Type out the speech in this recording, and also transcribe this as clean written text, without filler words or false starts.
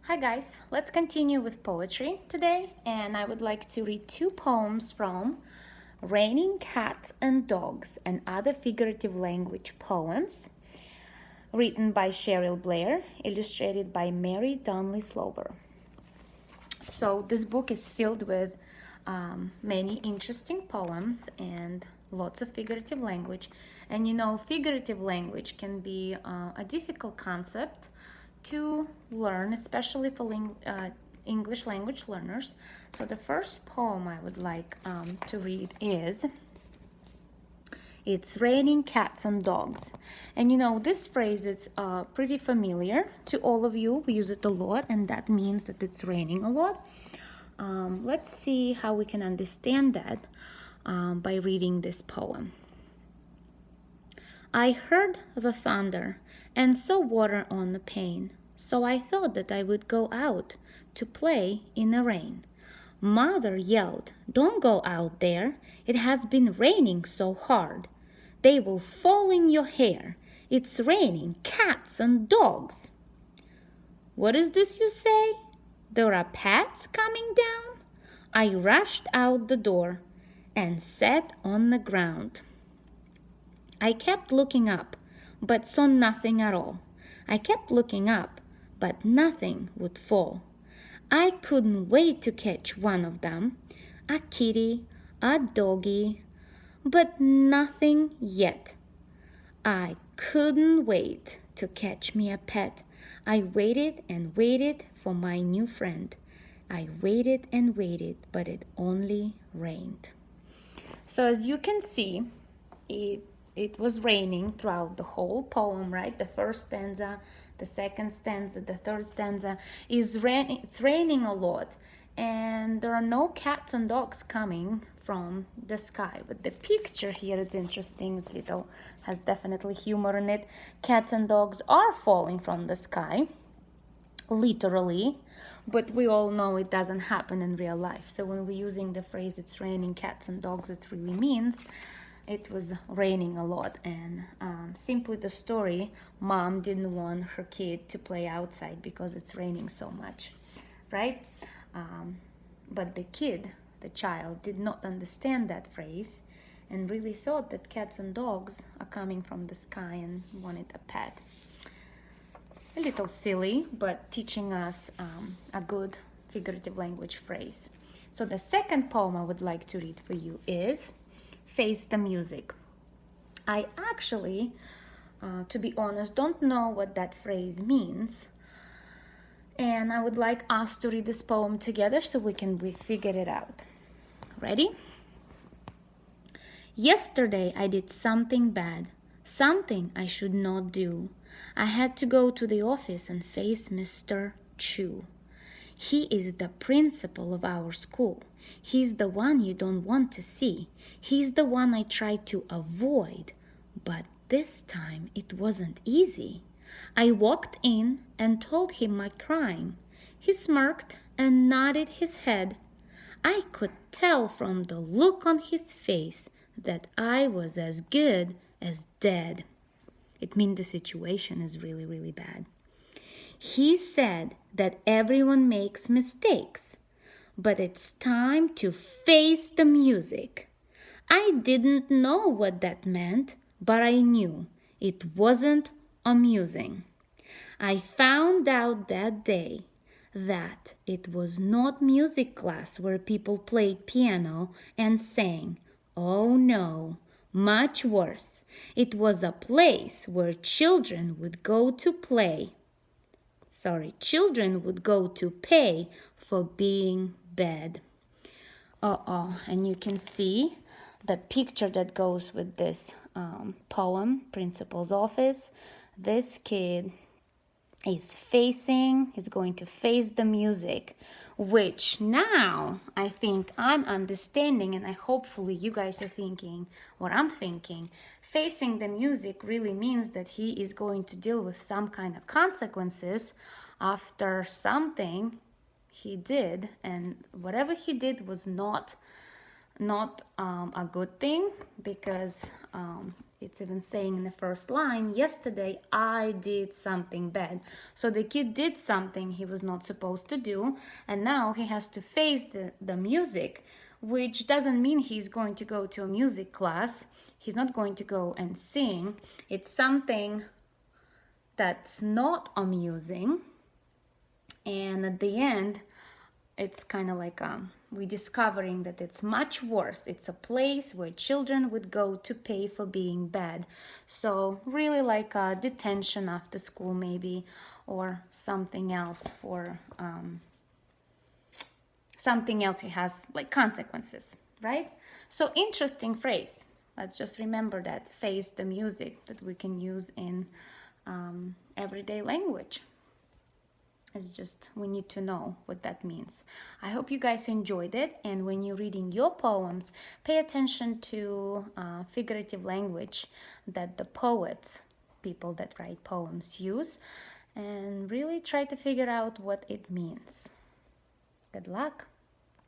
Hi guys, let's continue with poetry today, and I would like to read two poems from Raining Cats and Dogs and Other Figurative Language Poems, written by Cheryl Blair, illustrated by Mary Donnelly Slover. So this book is filled with many interesting poems and lots of figurative language. And figurative language can be a difficult concept to learn, especially for English language learners. So the first poem I would like to read is It's Raining Cats and Dogs. And this phrase is pretty familiar to all of you. We use it a lot, and that means that it's raining a lot. Let's see how we can understand that by reading this poem. I heard the thunder and saw water on the pane, so I thought that I would go out to play in the rain. Mother yelled, "Don't go out there. It has been raining so hard. They will fall in your hair. It's raining cats and dogs." "What is this you say? There are pets coming down?" I rushed out the door and sat on the ground. I kept looking up, but saw nothing at all. I kept looking up, but nothing would fall. I couldn't wait to catch one of them, a kitty, a doggy, but nothing yet. I couldn't wait to catch me a pet. I waited and waited for my new friend. I waited and waited, but it only rained. So as you can see, it was raining throughout the whole poem, right? The first stanza, the second stanza, the third stanza it's raining a lot, and there are no cats and dogs coming from the sky. But the picture here is interesting. Has definitely humor in it. Cats and dogs are falling from the sky, literally, but we all know it doesn't happen in real life. So when we're using the phrase "it's raining cats and dogs," it really means it was raining a lot. And simply the story, mom didn't want her kid to play outside because it's raining so much, right? But the child, did not understand that phrase and really thought that cats and dogs are coming from the sky and wanted a pet. A little silly, but teaching us a good figurative language phrase. So the second poem I would like to read for you is Face the Music. I actually, to be honest, don't know what that phrase means. And I would like us to read this poem together so we figure it out. Ready? Yesterday I did something bad, something I should not do. I had to go to the office and face Mr. Chu. He is the principal of our school. He's the one you don't want to see. He's the one I tried to avoid. But this time it wasn't easy. I walked in and told him my crime. He smirked and nodded his head. I could tell from the look on his face that I was as good as dead. It means the situation is really, really bad. He said that everyone makes mistakes, but it's time to face the music. I didn't know what that meant, but I knew it wasn't amusing. I found out that day that it was not music class where people played piano and sang. Oh no, much worse. It was a place where children would go to play. Children would go to pay for being bad. And you can see the picture that goes with this poem, Principal's Office. This kid is going to face the music, which now I think I'm understanding, and hopefully you guys are thinking what I'm thinking. Facing the music really means that he is going to deal with some kind of consequences after something he did, and whatever he did was not a good thing, because It's even saying in the first line, yesterday I did something bad. So the kid did something he was not supposed to do, and now he has to face the music, which doesn't mean he's going to go to a music class. He's not going to go and sing. It's something that's not amusing. And at the end, it's kind of like we're discovering that it's much worse. It's a place where children would go to pay for being bad. So really like a detention after school maybe, or something else for something else. It has like consequences, right? So interesting phrase. Let's just remember that, face the music, that we can use in everyday language. It's just, we need to know what that means. I hope you guys enjoyed it, and when you're reading your poems, pay attention to figurative language that the poets, people that write poems, use, and really try to figure out what it means. Good luck!